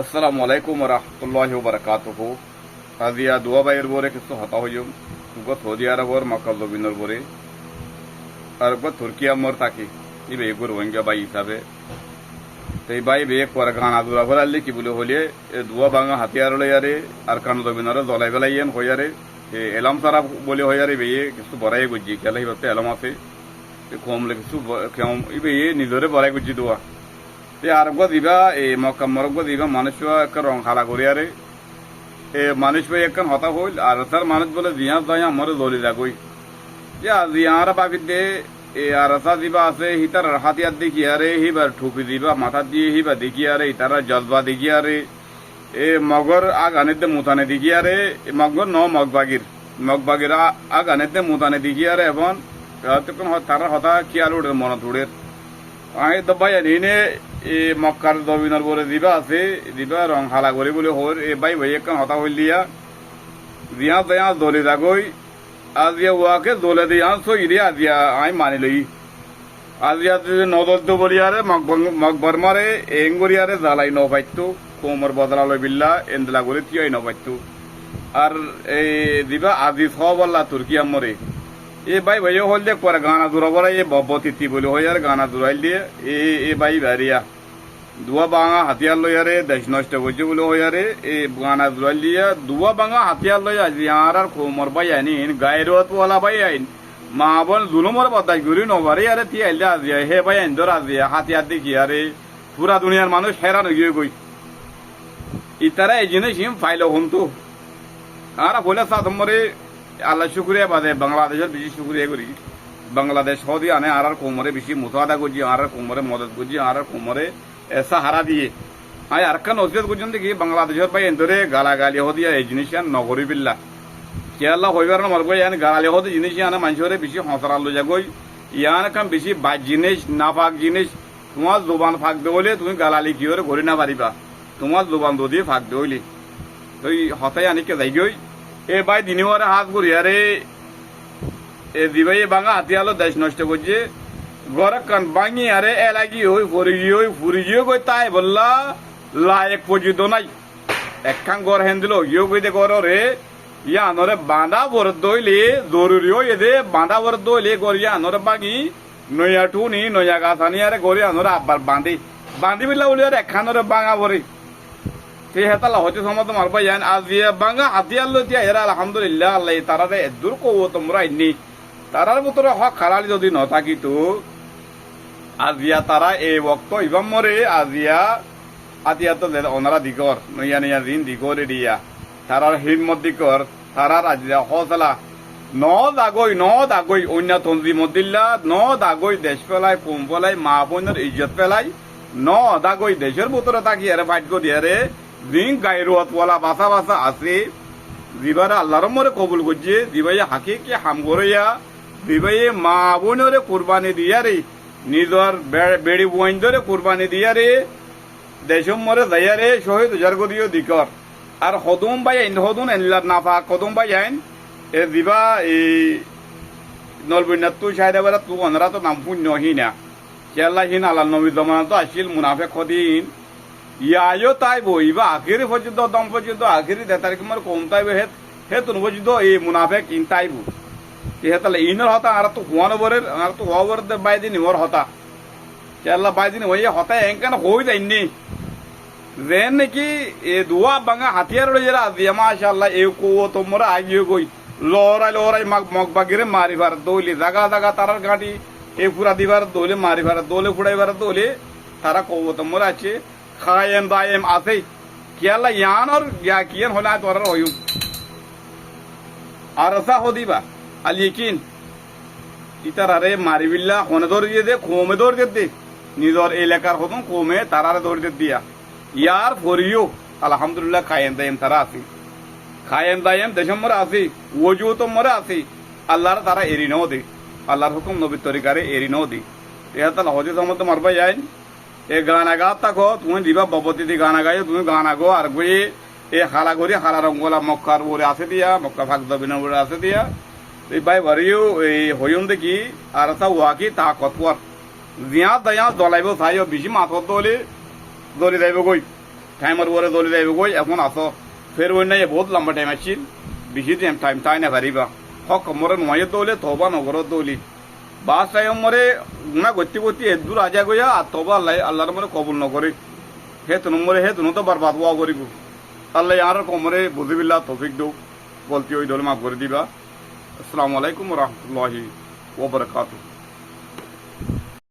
আসসালামু আলাইকুম রহমতুল্লাহি ওয়া বারাকাতুহু। আজিয়া দুয়া বাইর বরে কিছু হতা হইম গো সৌদি আরবর মক্কা জবিনর বরে আর গো তুর্কিয়া মর থাকি ইবে এগুর রোহিঙ্গা বাই হিসাবে এই বাই বে কর গানা দুরা বলালি কি বলে হলে দুয়া বাঙা হাতিয়ার লয়ারে আর কান জবিনর জলাই বেলাইয়েন হইয়ারে এলাম সারা বলে হইয়ারে বে কিছু বড়াই গুজি খেলাই হতে এলাম আছে কমলে কিছু কেমন ইবে নিজরে বড়াই গুজি দুয়া আর গো দিবা এই মক্কা মরগ দিবা মানুষ এক রং খালা করিয়ারে এ মানুষ ভাই একখান হতা হইল আর তার মানুষ বলে জিয়া দাই আমার দলি লাগই যে জিয়ার বাকি দে এ আর দিবা আছে হিতার হাতিয়ার দেখিয়ারে হিবার ঠুপি দিবা মাথা দিয়ে হিবা দেখিয়ারে হিতারা জজবা দেখিয়ারে এ মগর আগানেতে মুতানে দেখিয়ারে মগর ন মগবাগির আগানেতে মুতানে দেখিয়ারে এবং তারা হতা কিয়াল উড়ে মনত উড়ের আই দবাই এনে এ মক্কার দবিনার বলে দিবা আছে দিবা রং হালা করে বলে হর এ বাই ভাই একখান হতা হইল দিয়া দিয়া দয়া দলে যাগই আজিয়া ওয়াকে দলে দিয়া সই রে আজিয়া আই মানি লই আজিয়া নদদ্দ বলিয়ারে মকবর মারে এঙ্গরিয়ারে জ্বালাই ন পাইতো কোমর বদলা লই বিল্লা এন্দলা করে তিয়াই ন পাইতো আর এই দিবা আজি সবল্লা তুর্কিয়া মরে এ ভাই ভাই হল দেখ পরে গানা দূরা বলা এ বতিতি বলে হই আর গানা দূরাইল দিয়ে এ ভাই বাড়িয়া দুয়া বাঙা হাতিয়ার লইয়ারে দেশ নষ্ট করছে বলে হই আরে এ গানা দূরাইল দিয়া দুয়া বাঙা হাতিয়ার লই আজি আর কোমর ভাই আইন গায়েরত ওলা ভাই আইন মা বোন জুলুমর বদাই ঘুরি নবারে আরে তি আইলে আজি হে ভাই আইন ধর আজি হাতিয়ার দেখি আরে পুরা দুনিয়ার মানুষ হেরান হয়ে গই ইতারা এই জিনিস ফাইল হন্তু আর বলে সাদমরে আল্লাহ শুক্রিয়া বাদে বাংলাদেশের বেশি শুক্রিয়া করি বাংলাদেশ সৌদি আনে আর কোমরে বেশি মুতাদা করছি আর কোমরে মদত করছি আর কোমরে সাহারা দিয়ে আয় আর কান নসিহত করছেন দেখি বাংলাদেশের পাই এন্তরে গালাগালি হদিয়া এই জিনিস নগরী বিল্লা কেয়াল্লা হইবার মরগো ইয়ান গালালি হতে জিনিস ইয়ানে মানুষের বেশি হসরা লো যাগই ইয়ান কাম বেশি বাজ জিনিস নাপাক জিনিস তোমার জোবান ফাঁক দেবলে তুমি গালালি কি করে ঘুরি না পারিবা তোমার জোবান দিয়ে ফাঁক দেবলি তো হতাই আনিকে যাই গই এ ভাই দিনওয়ারে হাত ঘুরিয়ারে এ দিবাই বাঙা হাতিয়ালো দেশ নষ্ট করছে ঘরে কান ভাঙি আরে এলাগি হই ফুরি গিয়ে কই তাই বললা লায়ক পর্যন্ত নাই একখান ঘর হেন দিল ইয়ে কইতে ঘর রে ইয়ানরে বাঁধা ভর দইলে জরুরি হয়ে দে বাঁধা ভর দইলে গড়ি আনরে বাগি নয়া টুনি নয়া গাছ আনি আরে গড়ি আনরে আবার বাঁধি বিলা বলি আর একখানরে বাঙা ভরে সেই হেতালা হতে সমত মারবা যান আজিয়া বাঙা হাতিয়ার লো দিয়া এরা আলহামদুলিল্লাহ আল্লাহ তারারে দূর কব তোমরা আইনি তারার ভিতরে হক খারালি যদি ন থাকিত আজিয়া তারা এই বক্ত ইবাম মরে আজিয়া আতিয়া তো ওনারা দিকর নইয়া নইয়া দিন দিকরে দিয়া তারার হিম্মত দিকর তারার আজিয়া হসলা ন দাগই অন্য তন্দ্রি মদিল্লা ন দাগই দেশ পেলাই কম পেলাই মা বোনের ইজ্জত পেলাই ন দাগই দেশের ভিতরে থাকি আরে ভাগ্য দিয়ে রে দিন গায়েরত ওয়ালা বাসা আছে দিবারে আল্লাহর মরে কবুল করছে দিবাই হাকিকে হাম করিয়া দিবাই মা বোনরে কুরবানি দিয়া রে নিজর বেড়ি বোন ধরে কুরবানি দিয়া রে দেশম মরে যাইয়া রে শহীদ উজার্গ দিও দিকর আর হদুম বাই আইন হদুন এনলার নাফা কদম বাই আইন এ দিবা এই নলবইনাত তুই সাইডে বেড়া তু অনরা তো নাম পুণ্য হিনা কেল্লা হিন আল্লাহ নবী জমানা তো আসিল মুনাফেক খদিন ইয়ায়ো তাই বইবা আখেরি পর্যন্ত দম পর্যন্ত আখেরি দেতার কিমার কম তাইব হে তুন পর্যন্ত এই মুনাফেক ইন তাইব হে তাহলে ইনর হতা আর তো হুয়ানো বরের আর তো হওয়ার দে বাই দিন ওর হতা কেল্লা বাই দিন ওই হতা এঙ্কান হই যায়নি যেন নাকি এ দুয়া বাঙা হাতিয়ার লইরা আজিয়া মাশাআল্লাহ এ কো তোমরা আগিয়ে গই লড়াই মগবাগিরে মারিবার দৌলি জাগা তারার গাঁটি এ পুরা দিবার দৌলে মারিবার দৌলে ফুড়াইবার দৌলে তারা কো তোমরা আছে খায়েম দায়েম আছে কেলা ইয়ান আর ইয়া কিয়ান হলা তোরার হইম আর আসা হদিবা আলিকিন ইতারারে মারিবিল্লা হনে দরিয়ে দে কোমে দরিয়ে দে নিজর এলাকার হতন কোমে তারারে দরিয়ে দিয়া ইয়ার ফরিও আলহামদুলিল্লাহ খায়েম দায়েম তারা আছে খায়েম দায়েম দেশম মরে আছে ওজু তো মরে আছে আল্লাহর তারা এরি নও দে আল্লাহর হুকুম নবীর তরিকারে এরি নও দে এ তাহলে হজে সমত মারবা যায় এ গানা গা থাকো তুমি দিবা ববতি দি গানা গাইও তুমি গানা গো আর গই এ হালা করি হালা রঙ্গলা মক্কার ওরে আছে দিয়া মক্কা ভাগ দবিনের ওরে আছে দিয়া এই ভাই বাড়িও এই হইম দেখি আর তা ওয়াকি তা কতওয়ার জিয়া দয়া দলাইব চাইও বেশি মাথর দলে দলি যাইব গই টাইমের পরে দলি যাইব গই এখন আসো ফের ওই নাই বহুত লম্বা টাইম আছিল বেশি টাইম তাই না পারিবা হক মরে নয় দৌলে থবা নগর দৌলি বাস টাইম মরে গুণা গতি গতি এদূর আজা গইয়া আর তবা আল্লাহর মরে কবুল নকরে হে তুনু মরে হে তুনু তো বরবাদ হওয়া করিব আল্লাহ আর কমরে বুঝিবিল্লা তৌফিক দৌ গলতি ওই দলে মাফ করে দিবা আসসালামু আলাইকুম ওয়া রাহমাতুল্লাহি ওয়া বারাকাতুহু।